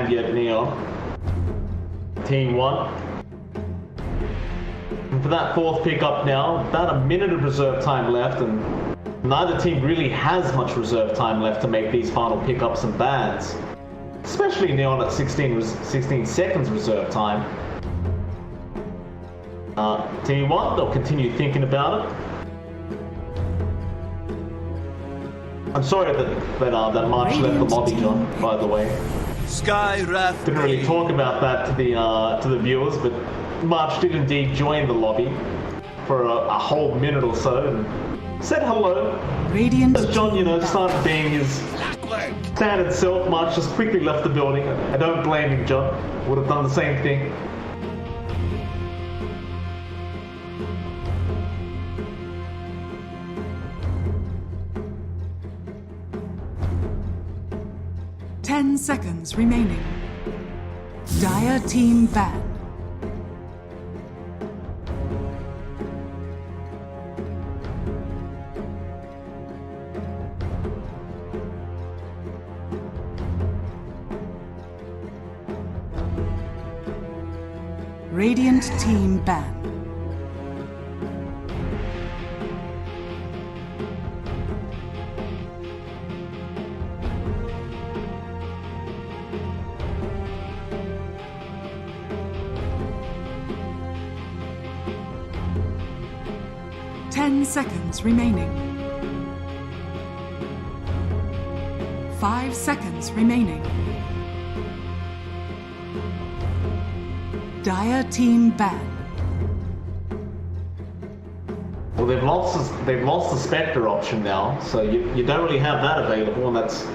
hand yet, Neon. Team 1. And for that 4th pickup now, about a minute of reserve time left, and neither team really has much reserve time left to make these final pickups and bans. Especially Neon at 16 seconds reserve time. Team 1, they'll continue thinking about it. I'm sorry that March left the lobby, John, by the way. Didn't really talk about that to the viewers, but March did indeed join the lobby for a whole minute or so and said hello. As John, started being his standard self, March just quickly left the building. I don't blame him, John. Would have done the same thing. Ten seconds remaining. Dire team ban. Radiant team ban. Ten seconds remaining. 5 seconds remaining. Dire team ban. Well, they've lost the Spectre option now, so you don't really have that available, and that's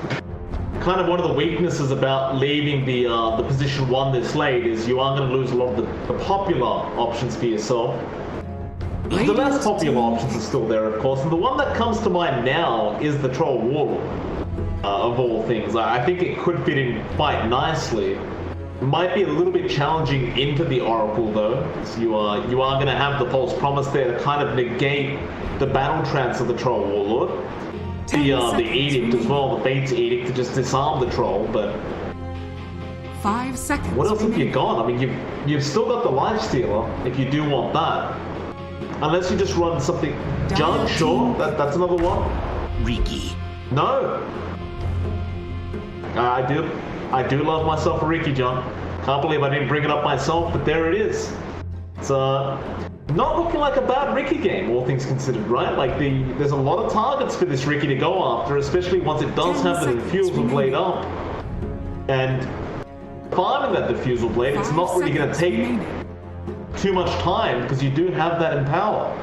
kind of one of the weaknesses about leaving the position 1 this late, is you are going to lose a lot of the popular options for yourself. The less popular options are still there, of course, and the one that comes to mind now is the Troll Warlord, of all things. I think it could fit in quite nicely. It might be a little bit challenging into the Oracle, though, so you are going to have the False Promise there to kind of negate the battle trance of the Troll Warlord. The Edict as well, the Fate's Edict, to just disarm the Troll, but 5 seconds. what else have you got? I mean, you've still got the Lifestealer, if you do want that. Unless you just run something... Judge, sure, that's another one. Riki. No. I do love myself a Riki, John. Can't believe I didn't bring it up myself, but there it is. It's not looking like a bad Riki game, all things considered, right? Like, there's a lot of targets for this Riki to go after, especially once it does have the Diffusal Blade up. And farming that Diffusal Blade, it's not really going to take too much time, because you do have that in power.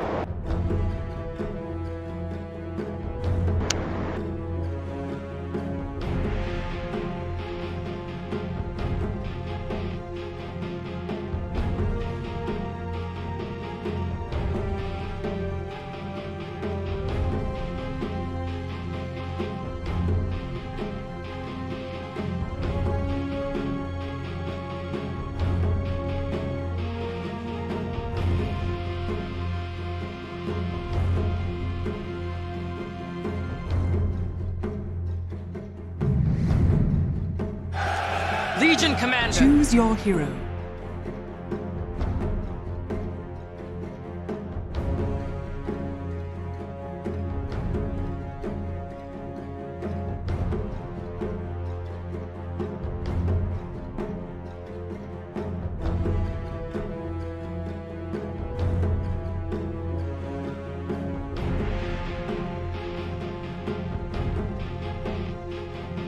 Legion Commander. Choose your hero.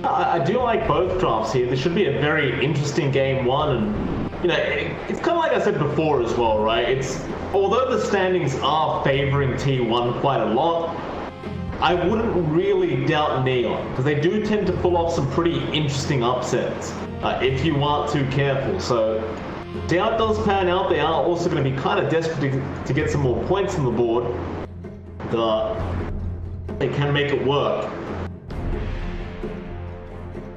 I do like both drafts here. This should be a very interesting game 1, and it's kind of like I said before as well, right? Although the standings are favoring T1 quite a lot, I wouldn't really doubt Neon, because they do tend to pull off some pretty interesting upsets if you aren't too careful. So see how it does pan out. They are also going to be kind of desperate to get some more points on the board. They can make it work.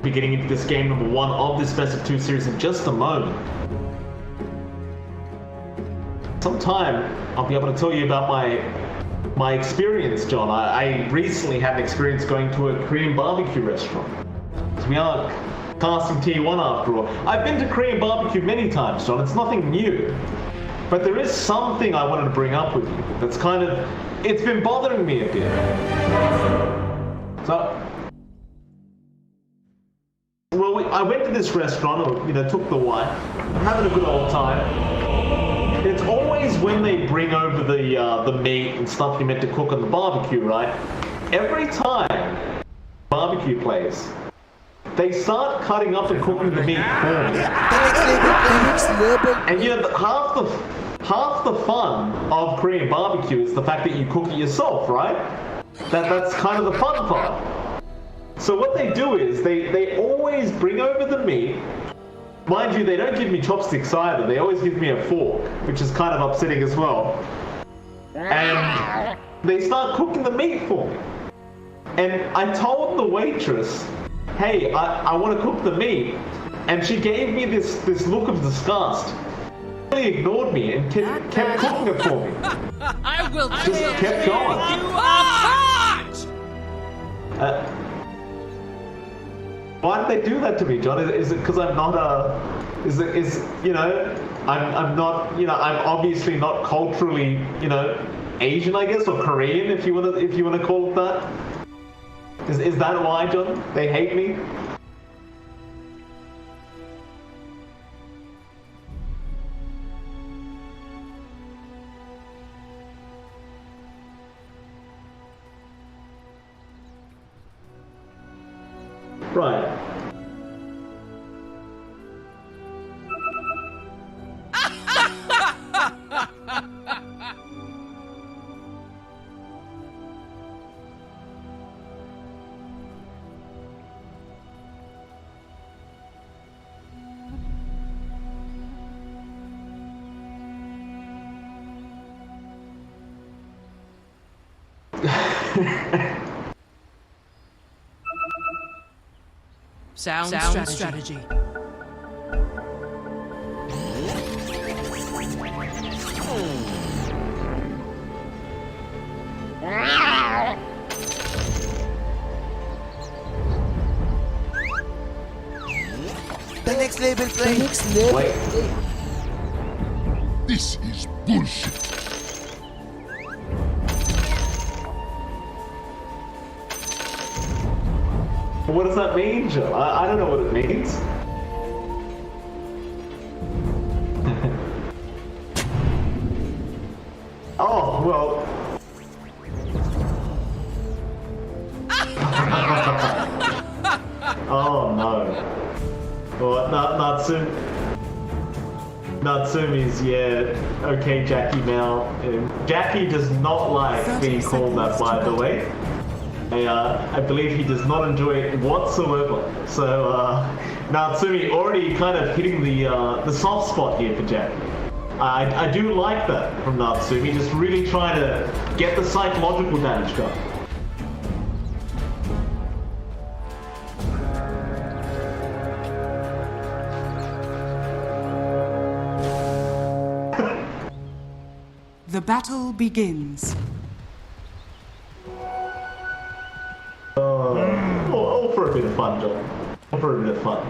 Be getting into this game number 1 of this Best of 2 series in just a moment. Sometime I'll be able to tell you about my experience, John. I recently had an experience going to a Korean barbecue restaurant. So we are casting T1 after all. I've been to Korean barbecue many times, John. It's nothing new. But there is something I wanted to bring up with you that's kind of... It's been bothering me a bit. So... Well, I went to this restaurant, or, took the wife, having a good old time. It's always when they bring over the meat and stuff you're meant to cook on the barbecue, right? Every time barbecue place, they start cutting up and cooking the meat for me. And half the fun of Korean barbecue is the fact that you cook it yourself, right? That's kind of the fun part. So what they do is they always bring over the meat. Mind you, they don't give me chopsticks either. They always give me a fork, which is kind of upsetting as well. And they start cooking the meat for me. And I told the waitress, hey, I want to cook the meat. And she gave me this look of disgust. She really ignored me and kept cooking it for me. I will just kept going. You apart! Why did they do that to me, John? Is it because I'm not I'm not, I'm obviously not culturally, Asian, I guess, or Korean, if you want to call it that? Is that why, John? They hate me? Right. Sound strategy. The next level play. Wait. This is bullshit. What does that mean, Joe? I don't know what it means. Oh, well... Oh, no. Well, Natsumi's, yeah, okay, Jackie now. Jackie does not like being called that, by the way. I believe he does not enjoy it whatsoever. So Natsumi already kind of hitting the soft spot here for Jackie. I do like that from Natsumi, just really trying to get the psychological damage done. The battle begins. All for a bit of fun, John. All for a bit of fun.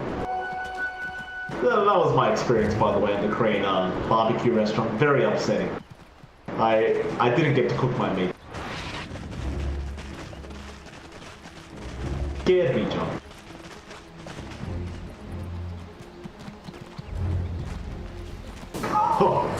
That was my experience, by the way, in the Korean barbecue restaurant. Very upsetting. I didn't get to cook my meat. Scared me, John. Oh.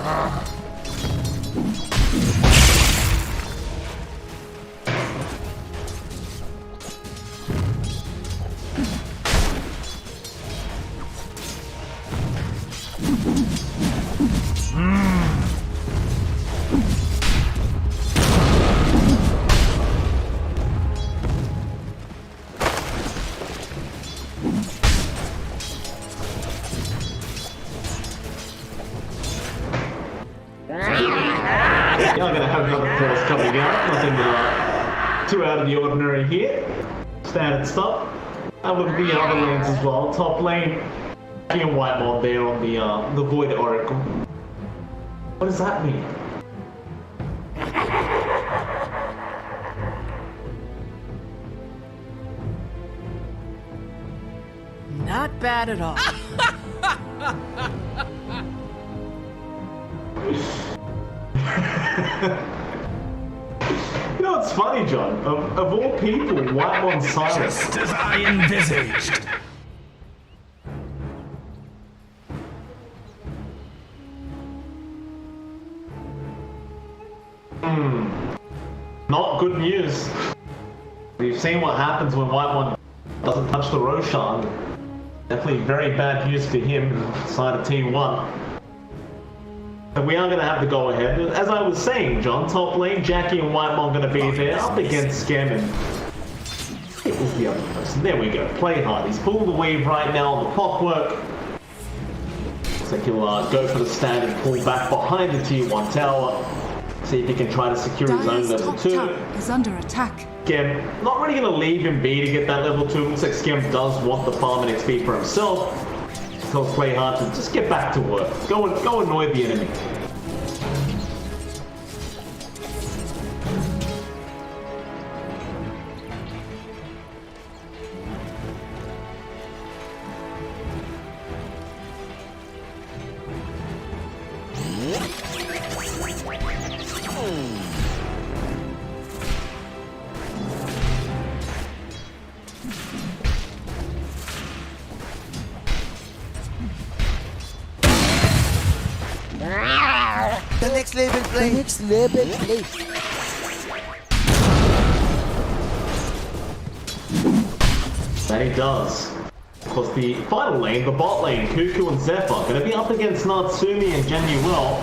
Yeah, I'm going to have another course coming out. Nothing too out of the ordinary here. Standard stuff. Have a look at the other lanes as well. Top lane, and white mod there on the Void Oracle. What does that mean? Not bad at all. You know, it's funny, John. Of all people, Whitemon's silent. Just as I envisaged. Not good news. We've seen what happens when Whitemon doesn't touch the Roshan. Definitely very bad news for him, side of Team 1. But we are going to have to go ahead. As I was saying, John, top lane, Jackie and Whitemon going to be there up against Scam and... It was the other person. There we go. Play hard. He's pulling the wave right now on the clockwork. Looks like he'll go for the standard pull back behind the Tier 1 tower. See if he can try to secure his own Dire's level top 2. tower is under attack. Scam, not really going to leave him be to get that level 2. Looks like Scam does want the farm and XP for himself. So he'll play hard to just get back to work. Go annoy the enemy. The next level play. The next level play. That he does. Of course, the final lane, the bot lane, Cuckoo and Zephyr, going to be up against Natsumi and Genuel.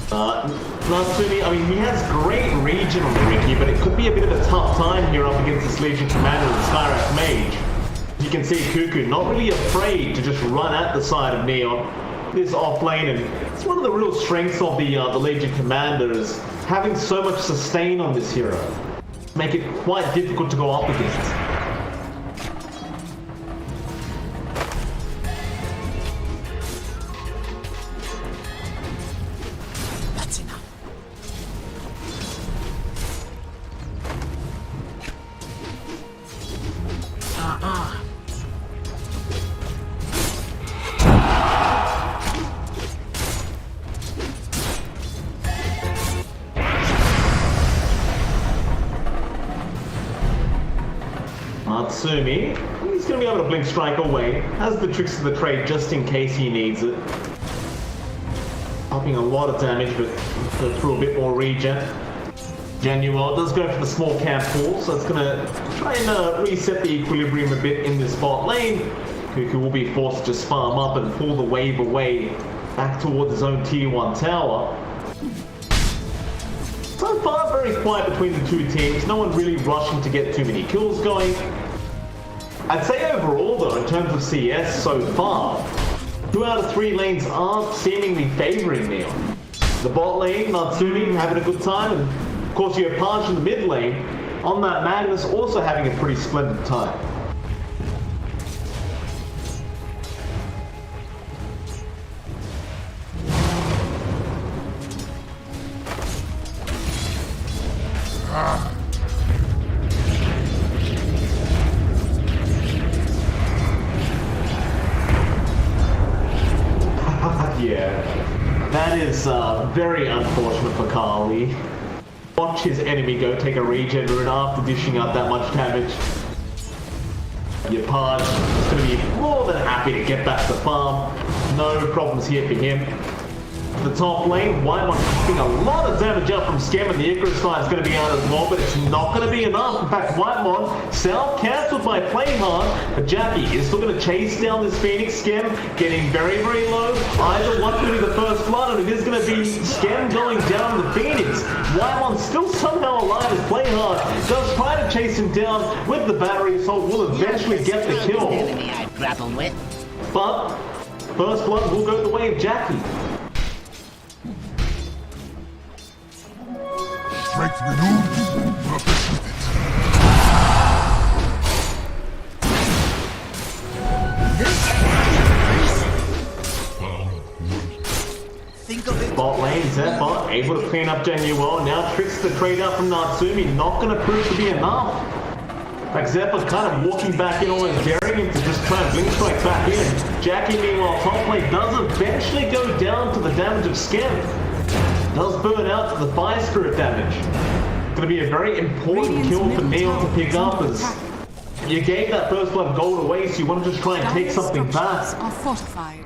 Natsumi, I mean, he has great region on the Ricky, but it could be a bit of a tough time here up against this Legion Commander and Skyrath Mage. You can see Cuckoo not really afraid to just run at the side of Neon. This off lane, and it's one of the real strengths of the Legion Commander is having so much sustain on this hero. Make it quite difficult to go up against. That's enough. Natsumi, he's going to be able to blink strike away. Has the tricks of the trade just in case he needs it. Popping a lot of damage, but through a bit more regen. Genuel does go for the small camp pull, so it's going to try and reset the equilibrium a bit in this bot lane. Cuckoo will be forced to just farm up and pull the wave away back towards his own Tier 1 tower. So far, very quiet between the two teams. No one really rushing to get too many kills going. I'd say overall, though, in terms of CS so far, 2 out of 3 lanes are seemingly favoring Neon. The bot lane, Natsumi having a good time, and of course you have Parch in the mid lane. On that, Magnus also having a pretty splendid time. Yeah, that is very unfortunate for Carly. Watch his enemy go take a regen rune after dishing out that much damage. Your Parch is going to be more than happy to get back to the farm. No problems here for him. The top lane, Whitemon taking a lot of damage out from Scam, and the Icarus Fire is going to be out as well, but it's not going to be enough. In fact, Whitemon self-cancelled by playing hard, but Jackie is still going to chase down this Phoenix. Scam getting very, very low. Either one could be the first blood, and it is going to be Scam going down the Phoenix. Whitemon still somehow alive as play hard. Does try to chase him down with the battery assault, will eventually get the kill. I grapple with. But first blood will go the way of Jackie. Strength renewed, purpose with it. Think of it. Bot lane, Zephyr, able to clean up Genuel. Now tricks the trade out from Natsumi. Not going to prove to be enough. Like Zephyr kind of walking back in, almost daring him to just try and blink strike back in. Jackie, meanwhile, top plate does eventually go down to the damage of Skem. Does burn out to the Fire Spirit damage. Going to be a very important kill for Neon to pick up as you gave that first blood gold away, so you want to just try and take something back. Are fortified.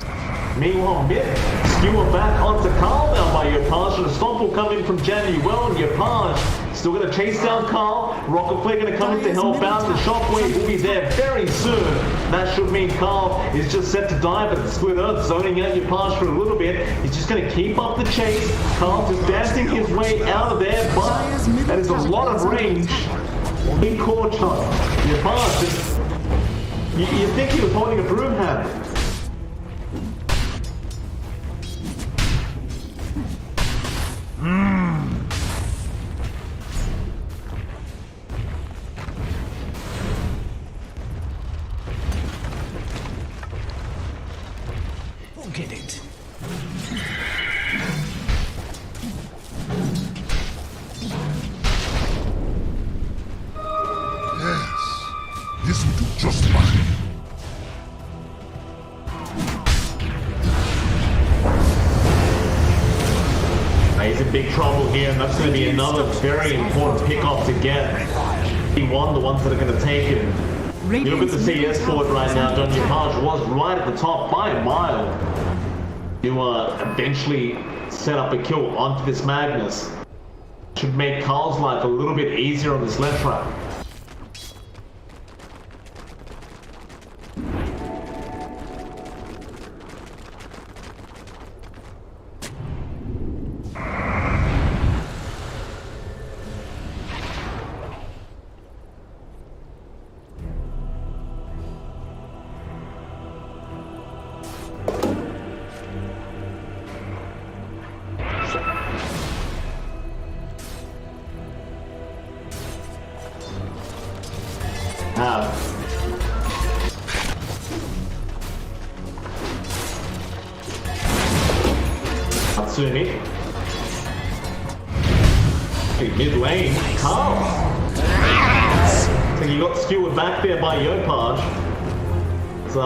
Meanwhile, mid, skewer back onto Carl now by Yopage, and a stomp will come in from Januel, and Yopage still going to chase down Carl. Rocket Flare going to come in to help out, the shockwave will be there very soon. That should mean Carl is just set to die, but the Split Earth zoning out Yopage for a little bit. He's just going to keep up the chase. Carl just dancing his way out of there, but that is a lot of range. Big core shot. Yopage just, you think he was holding a broom handle. Get it. Yes, this will do just fine. He's in big trouble here, and that's going to be another very important pick-off to get. He won the ones that are going to take him. You look at the CS board right now, John Yopage was right at the top by a mile. You eventually set up a kill onto this Magnus. Should make Carl's life a little bit easier on this left track. Natsumi. Mid lane, Carl. So he got skewered back there by Yopage. So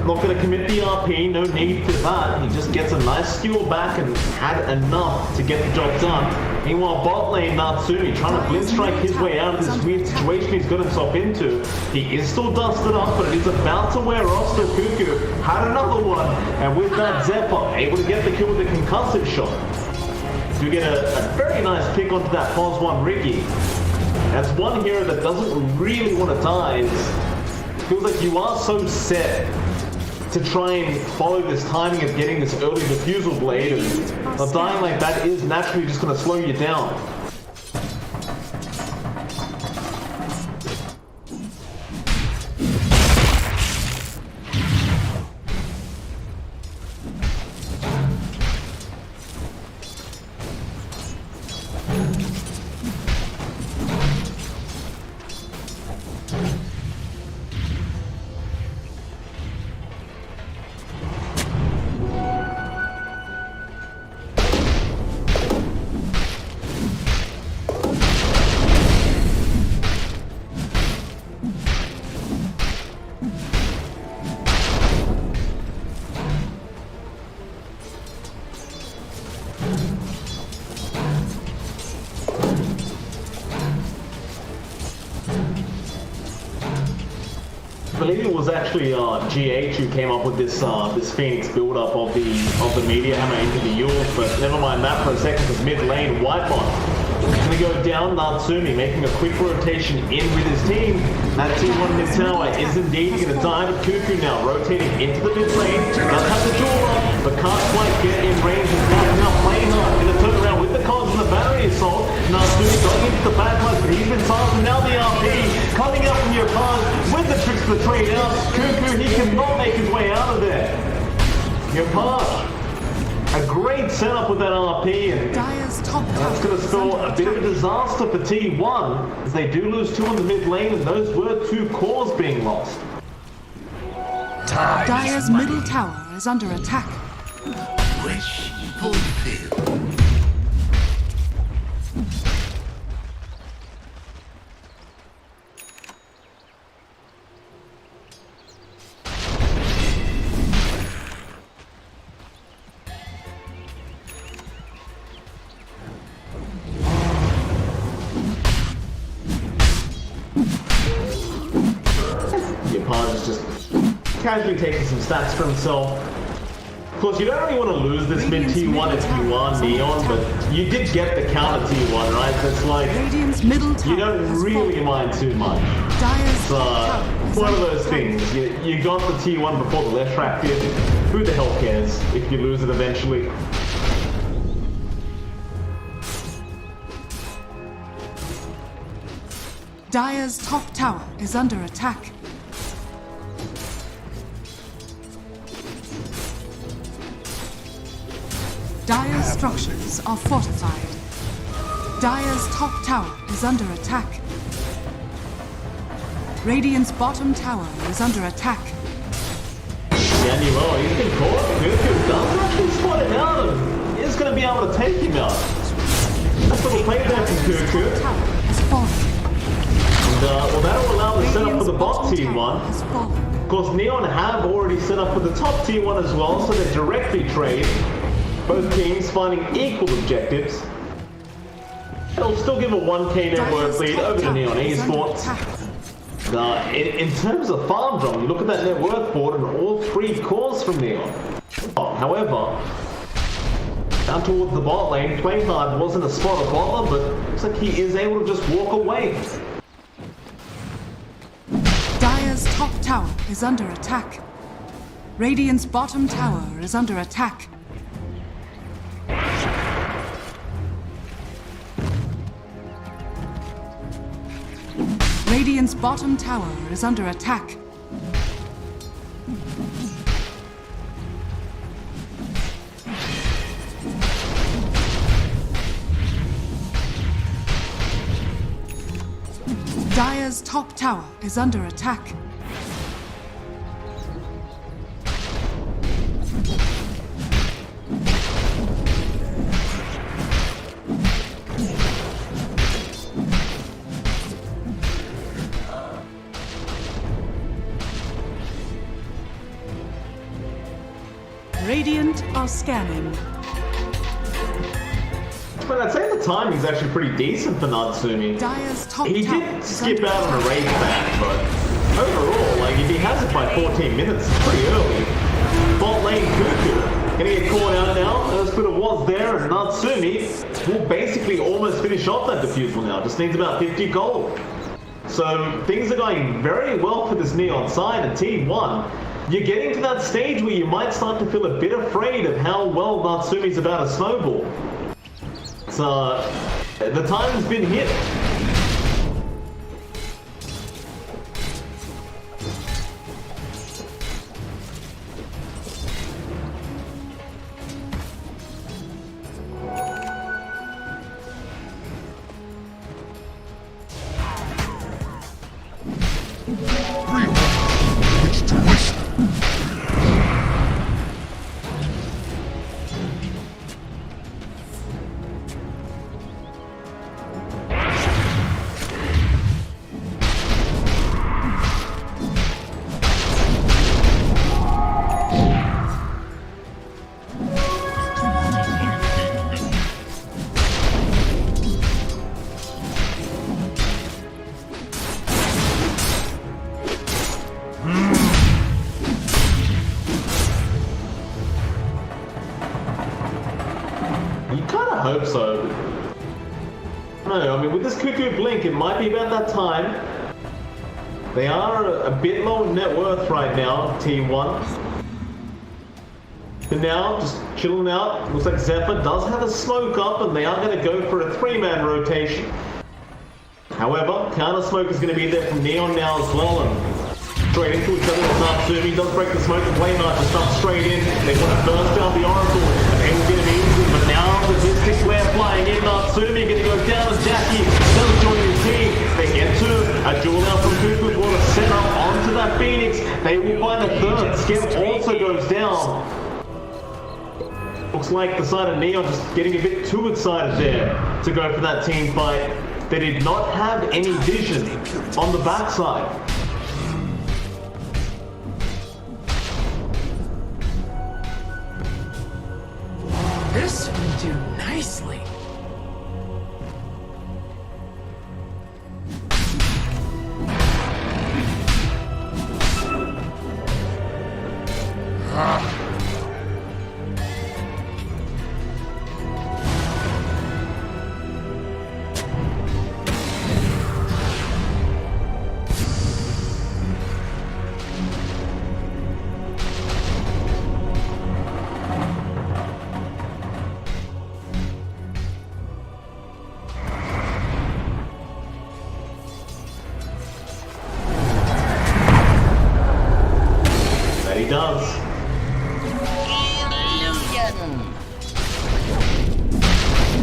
not going to commit the RP, no need for that. He just gets a nice skewer back and had enough to get the job done. Meanwhile, bot lane Natsumi trying to blink strike his way out of this weird situation he's got himself into. He is still dusted up, but it is about to wear off. Still Cuckoo had another one, and with that Zephyr able to get the kill with the concussive shot. You get a very nice pick onto that Pos 1 Ricky. That's one hero that doesn't really want to die. It feels like you are so set to try and follow this timing of getting this early diffusal blade, and a dying like that is naturally just going to slow you down. I believe it was actually GH who came up with this this Phoenix build-up of the media hammer into the Yules, but never mind that for a second, because mid lane Whitebot is going to go down. Natsumi making a quick rotation in with his team. That team on mid tower is indeed going to die, but Cuckoo now rotating into the mid lane. Does have the jewel up, but can't quite get in range. Is now playing hard. Going to turn around with the cons and the battery assault. Natsumi going into the backlash, but he's been silenced. Now the RP coming out from your cars with the tricks of the trade out. Cuckoo, he cannot make his way out of there. Yopage, a great setup with that RP, and that's going to spell a bit of a disaster for T1 as they do lose 2 on the mid lane, and those were 2 cores being lost. Dire's middle tower is under attack. Wish fulfilled. casually taking some stats for himself. Of course, you don't really want to lose this mid T1 if you are Neon, but you did get the counter T1, right? That's like, Radiant's middle tower you don't has really fallen. mind too much. Dire's It's top tower is one of under those attack. things. You got the T1 before the left track did. Who the hell cares if you lose it eventually? Dire's top tower is under attack. Dire's structures are fortified. Dire's top tower is under attack. Radiant's bottom tower is under attack. Daniel, he's been caught. Cuckoo does actually spot him out and is going to be able to take him out. That's little play there from Cuckoo. Top tower has fallen. And, well, that'll allow the setup for Radiant's the bot bottom tower T1. has fallen. Of course, Neon have already set up for the top T1 as well, so they directly trade. Both teams finding equal objectives. It'll still give a 1k net worth lead over to Neon Esports. In terms of farm drum, you look at that net worth board and all 3 cores from Neon. However, down towards the bot lane, Play Hard wasn't a spot of botler, but looks like he is able to just walk away. Dire's top tower is under attack. Radiant's bottom tower is under attack. Radiant's bottom tower is under attack. Dire's top tower is under attack. Radiant are scanning. But I'd say the timing's actually pretty decent for Natsumi. Dire's top He tower did is skip under out on a attack. raid back, but overall, like, if he has it by 14 minutes, it's pretty early. Bot lane Cuckoo gonna get caught out now. Earthsplitter was there, and Natsumi will basically almost finish off that defusal now. Just needs about 50 gold. So things are going very well for this Neon side, and Team 1. You're getting to that stage where you might start to feel a bit afraid of how well Natsumi's about to snowball. So, the time's been hit. Which to waste. You kind of hope so. No, I mean, with this Cuckoo Blink, it might be about that time. They are a bit low in net worth right now, Team 1. But now, just chilling out. Looks like Zephyr does have a smoke up, and they are going to go for a 3-man rotation. However, counter smoke is going to be there from Neon now as well, and straight into each other with Natsumi. Does break the smoke, and Playmart just jumps straight in. They want to burst down the Oracle, and they will get him easily. But now, with his six flare flying in, Natsumi going to go down, and Jackie does join his team. They get to a duel now from Cuckoo. Want to set up onto that Phoenix. They will find a third. Skip also goes down. Looks like the side of Neon just getting a bit too excited there to go for that team fight. They did not have any vision on the backside. This will do nicely. He does.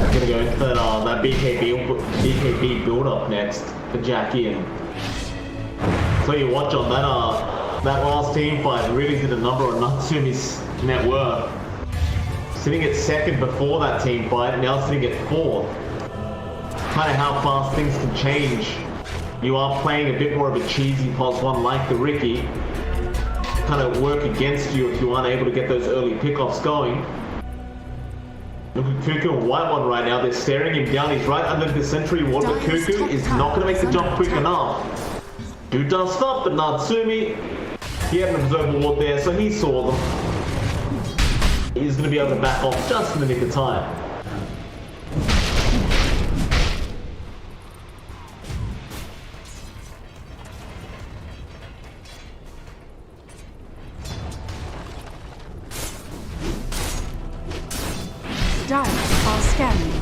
I'm gonna go into that BKB build up next for Jackie, and tell you what, John, that last team fight really did a number on Natsumi's net worth. Sitting at second before that team fight, now sitting at fourth. Kind of how fast things can change. You are playing a bit more of a cheesy +1 like the Ricky. Kind of work against you if you aren't able to get those early pickoffs going. Look at Cuckoo and White One right now. They're staring him down. He's right under the sentry ward, but Cuckoo is not going to make the jump quick enough. Dude does stop, but Natsumi, he had an observer ward there, so he saw them. He's going to be able to back off just in the nick of time. Dire are scanning.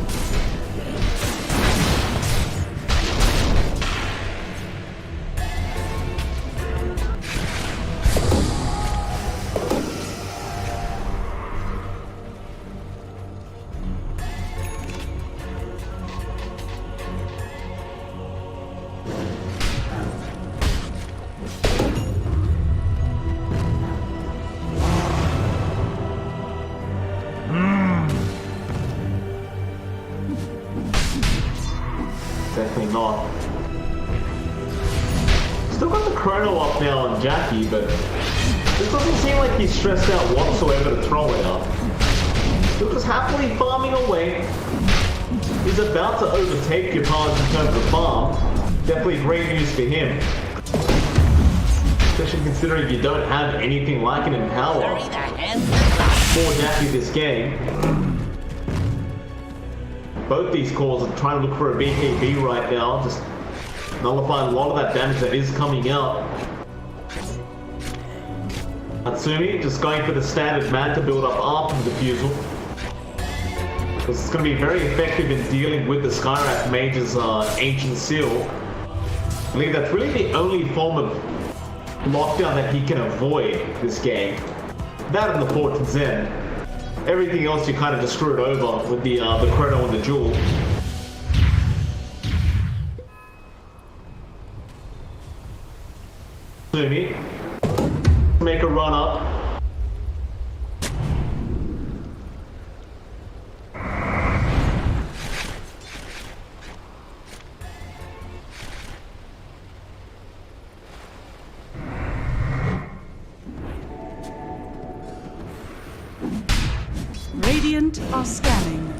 Definitely not. Still got the chrono up now on Jackie, but this doesn't seem like he's stressed out whatsoever to throw it up. Still just happily farming away. He's about to overtake your opponent in terms of farm. Definitely great news for him. Especially considering you don't have anything like an Empower for Jackie this game. Both these cores are trying to look for a BKB right now, just nullifying a lot of that damage that is coming out. Natsumi just going for the standard man to build up after the defusal. Because it's going to be very effective in dealing with the Skyrath Mage's Ancient Seal. I believe that's really the only form of lockdown that he can avoid this game. That and the Fortune Zen. Everything else you kind of just screwed over with the Chrono and the Jewel. Sumi, make a run up. Radiant are scanning.